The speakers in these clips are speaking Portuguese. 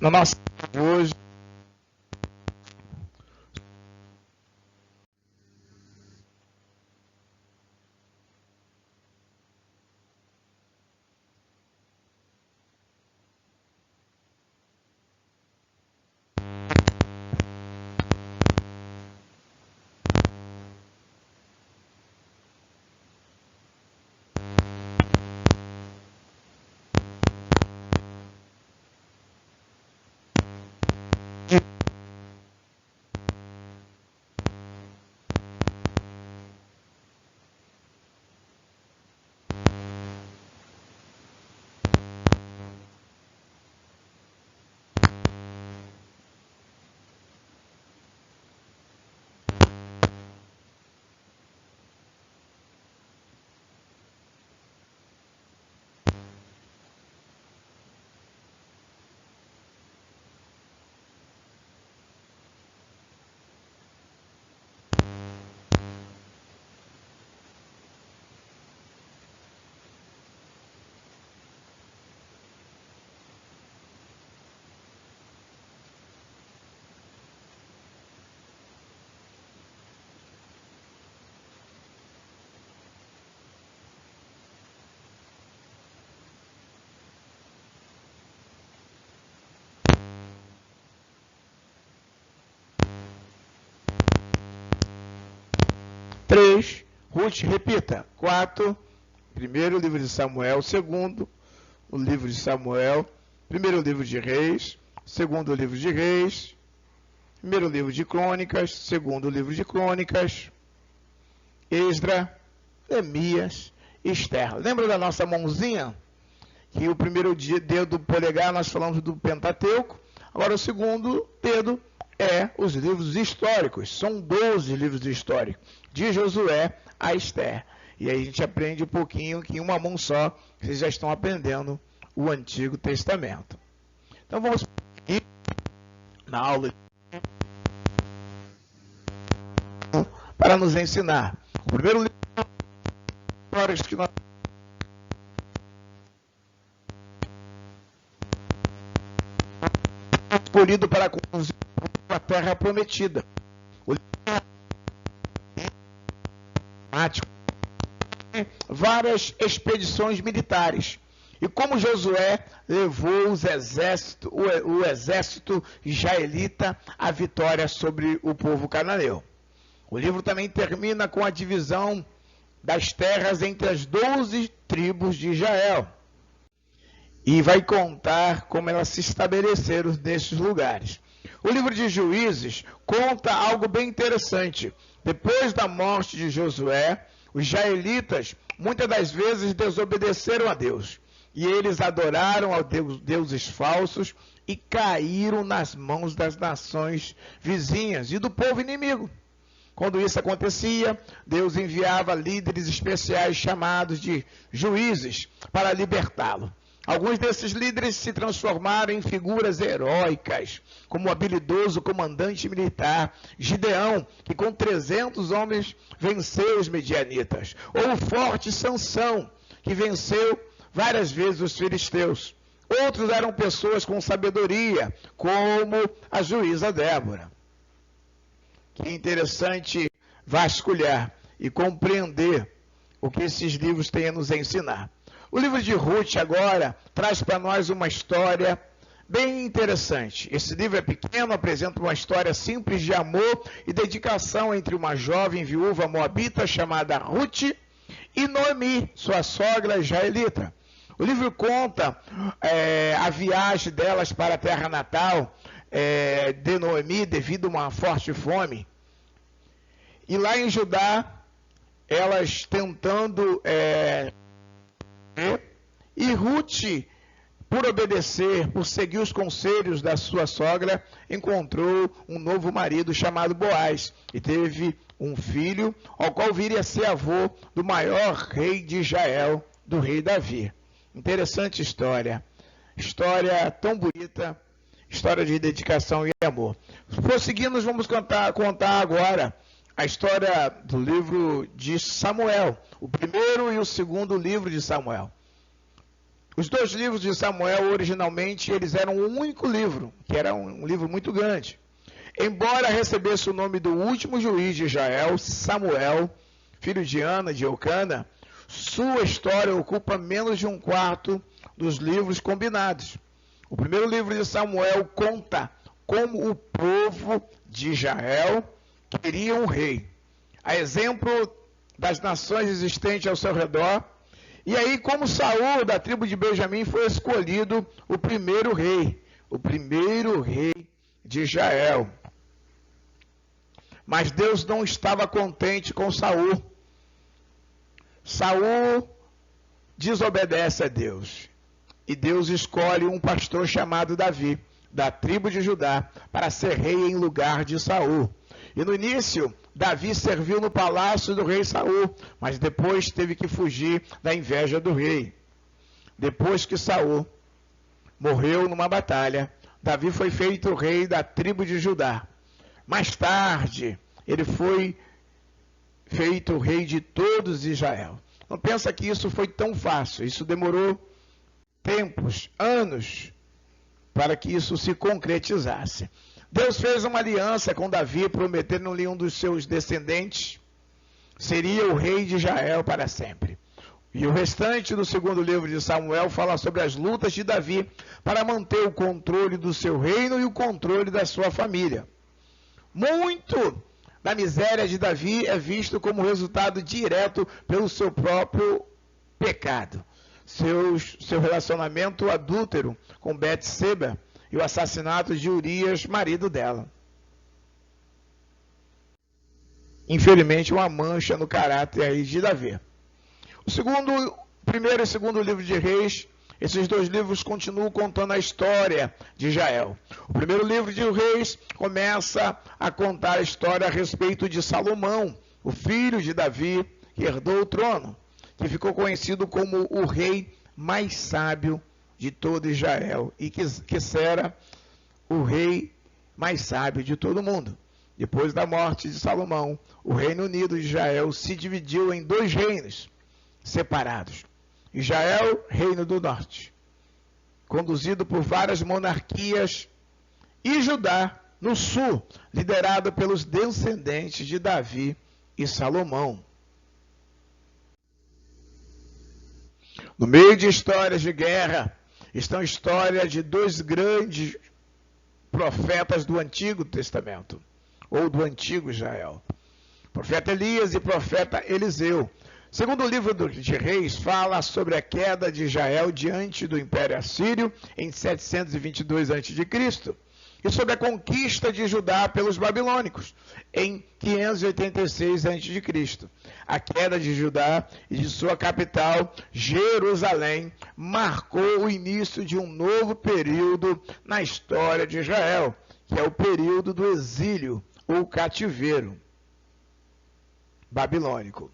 na nossa hoje. Três, Ruth, repita. 4, primeiro livro de Samuel. Segundo, o livro de Samuel. Primeiro livro de Reis. Segundo livro de Reis. Primeiro livro de Crônicas. Segundo livro de Crônicas. Esdra, Neemias, Esther. Lembra da nossa mãozinha? Que o primeiro dedo polegar nós falamos do Pentateuco. Agora o segundo dedo é os livros históricos. São 12 livros históricos. De Josué a Esther. E aí a gente aprende um pouquinho que em uma mão só vocês já estão aprendendo o Antigo Testamento. Então vamos na aula para nos ensinar. O primeiro livro que nós escolhido para conduzir a terra prometida. O várias expedições militares. E como Josué levou o exército israelita à vitória sobre o povo cananeu. O livro também termina com a divisão das terras entre as 12 tribos de Israel. E vai contar como elas se estabeleceram nesses lugares. O livro de Juízes conta algo bem interessante. Depois da morte de Josué, os israelitas muitas das vezes desobedeceram a Deus. E eles adoraram a deuses falsos e caíram nas mãos das nações vizinhas e do povo inimigo. Quando isso acontecia, Deus enviava líderes especiais chamados de juízes para libertá-lo. Alguns desses líderes se transformaram em figuras heróicas, como o habilidoso comandante militar Gideão, que com 300 homens venceu os medianitas, ou o forte Sansão, que venceu várias vezes os filisteus. Outros eram pessoas com sabedoria, como a juíza Débora. Que interessante vasculhar e compreender o que esses livros têm a nos ensinar. O livro de Ruth agora traz para nós uma história bem interessante. Esse livro é pequeno, apresenta uma história simples de amor e dedicação entre uma jovem viúva moabita chamada Ruth e Noemi, sua sogra israelita. O livro conta a viagem delas para a terra natal de Noemi devido a uma forte fome. E lá em Judá, elas tentando... E Ruth, por obedecer, por seguir os conselhos da sua sogra, encontrou um novo marido chamado Boaz e teve um filho, ao qual viria a ser avô do maior rei de Israel, do rei Davi. Interessante história tão bonita, história de dedicação e amor. Prosseguindo, vamos contar agora a história do livro de Samuel, o primeiro e o segundo livro de Samuel. Os dois livros de Samuel, originalmente, eles eram um único livro, que era um livro muito grande. Embora recebesse o nome do último juiz de Israel, Samuel, filho de Ana, de Eucana, sua história ocupa menos de um quarto dos livros combinados. O primeiro livro de Samuel conta como o povo de Israel queria um rei, a exemplo das nações existentes ao seu redor. E aí, como Saul, da tribo de Benjamim, foi escolhido o primeiro rei de Israel. Mas Deus não estava contente com Saul. Saul desobedece a Deus. E Deus escolhe um pastor chamado Davi, da tribo de Judá, para ser rei em lugar de Saul. E no início, Davi serviu no palácio do rei Saul, mas depois teve que fugir da inveja do rei. Depois que Saul morreu numa batalha, Davi foi feito rei da tribo de Judá. Mais tarde, ele foi feito rei de todos Israel. Não pensa que isso foi tão fácil. Isso demorou tempos, anos, para que isso se concretizasse. Deus fez uma aliança com Davi, prometendo-lhe um dos seus descendentes seria o rei de Israel para sempre. E o restante do segundo livro de Samuel fala sobre as lutas de Davi para manter o controle do seu reino e o controle da sua família. Muito da miséria de Davi é visto como resultado direto pelo seu próprio pecado. Seu relacionamento adúltero com Betseba e o assassinato de Urias, marido dela. Infelizmente, uma mancha no caráter aí de Davi. Primeiro e segundo livro de Reis, esses dois livros continuam contando a história de Israel. O primeiro livro de Reis começa a contar a história a respeito de Salomão, o filho de Davi, que herdou o trono, que ficou conhecido como o rei mais sábio de todo Israel e que será o rei mais sábio de todo o mundo. Depois da morte de Salomão, o Reino Unido de Israel se dividiu em dois reinos separados. Israel, Reino do Norte, conduzido por várias monarquias, e Judá, no sul, liderado pelos descendentes de Davi e Salomão. No meio de histórias de guerra, estão histórias de dois grandes profetas do Antigo Testamento, ou do Antigo Israel. Profeta Elias e profeta Eliseu. Segundo o livro de Reis, fala sobre a queda de Israel diante do Império Assírio em 722 a.C. e sobre a conquista de Judá pelos babilônicos em 586 a.C. A queda de Judá e de sua capital, Jerusalém, marcou o início de um novo período na história de Israel, que é o período do exílio ou cativeiro babilônico.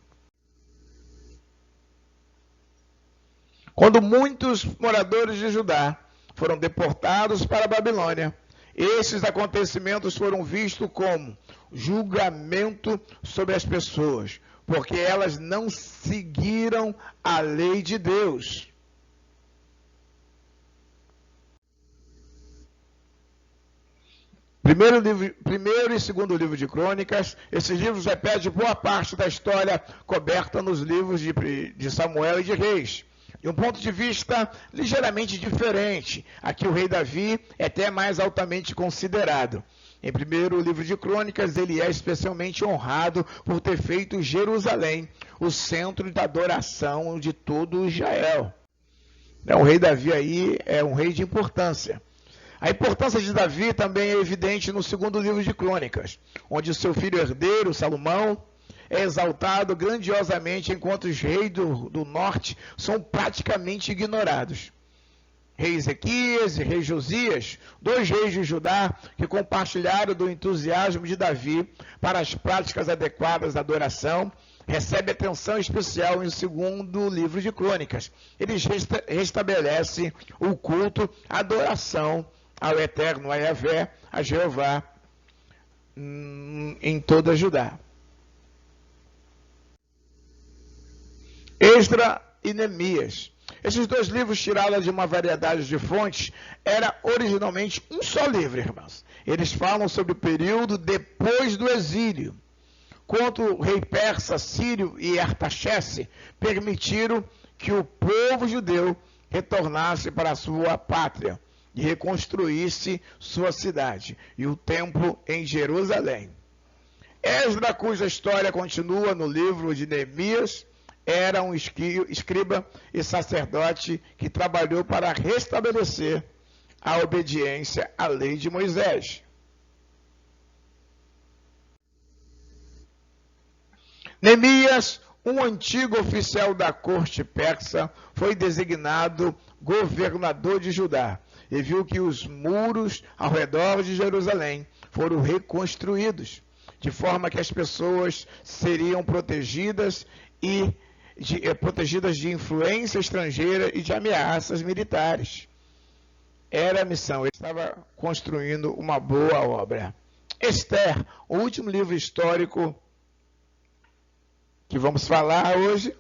Quando muitos moradores de Judá foram deportados para a Babilônia, esses acontecimentos foram vistos como julgamento sobre as pessoas, porque elas não seguiram a lei de Deus. Primeiro e segundo livro de Crônicas, esses livros repetem boa parte da história coberta nos livros de Samuel e de Reis. De um ponto de vista ligeiramente diferente, aqui o rei Davi é até mais altamente considerado. Em primeiro livro de Crônicas, ele é especialmente honrado por ter feito Jerusalém o centro da adoração de todo Israel. O rei Davi aí é um rei de importância. A importância de Davi também é evidente no segundo livro de Crônicas, onde o seu filho herdeiro, Salomão, é exaltado grandiosamente, enquanto os reis do norte são praticamente ignorados. Rei Ezequias e rei Josias, dois reis de Judá que compartilharam do entusiasmo de Davi para as práticas adequadas da adoração, recebem atenção especial em segundo livro de Crônicas. Eles restabelecem o culto, a adoração ao Eterno, a Yahvé, a Jeová, em toda Judá. Esdra e Neemias. Esses dois livros, tirados de uma variedade de fontes, era originalmente um só livro, irmãos. Eles falam sobre o período depois do exílio, quando o rei persa, Sírio e Artaxerxes permitiram que o povo judeu retornasse para a sua pátria e reconstruísse sua cidade e o templo em Jerusalém. Esdras, cuja história continua no livro de Neemias, era um escriba e sacerdote que trabalhou para restabelecer a obediência à lei de Moisés. Neemias, um antigo oficial da corte persa, foi designado governador de Judá e viu que os muros ao redor de Jerusalém foram reconstruídos, de forma que as pessoas seriam protegidas de influência estrangeira e de ameaças militares. Era a missão, ele estava construindo uma boa obra. Esther, o último livro histórico que vamos falar hoje.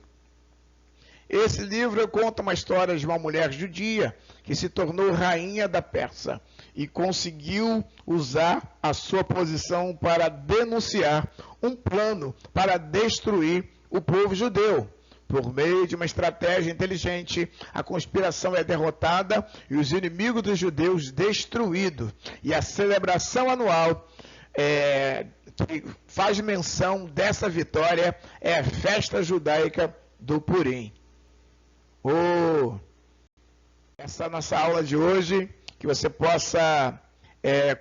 Esse livro conta uma história de uma mulher judia que se tornou rainha da Pérsia e conseguiu usar a sua posição para denunciar um plano para destruir o povo judeu. Por meio de uma estratégia inteligente, a conspiração é derrotada e os inimigos dos judeus destruídos. E a celebração anual que faz menção dessa vitória é a festa judaica do Purim. Essa é a nossa aula de hoje, que você possa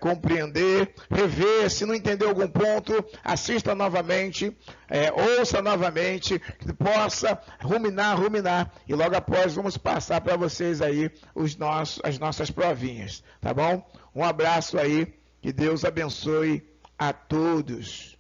compreender, rever, se não entendeu algum ponto, assista novamente, ouça novamente, que possa ruminar, e logo após vamos passar para vocês aí as nossas provinhas, tá bom? Um abraço aí, que Deus abençoe a todos.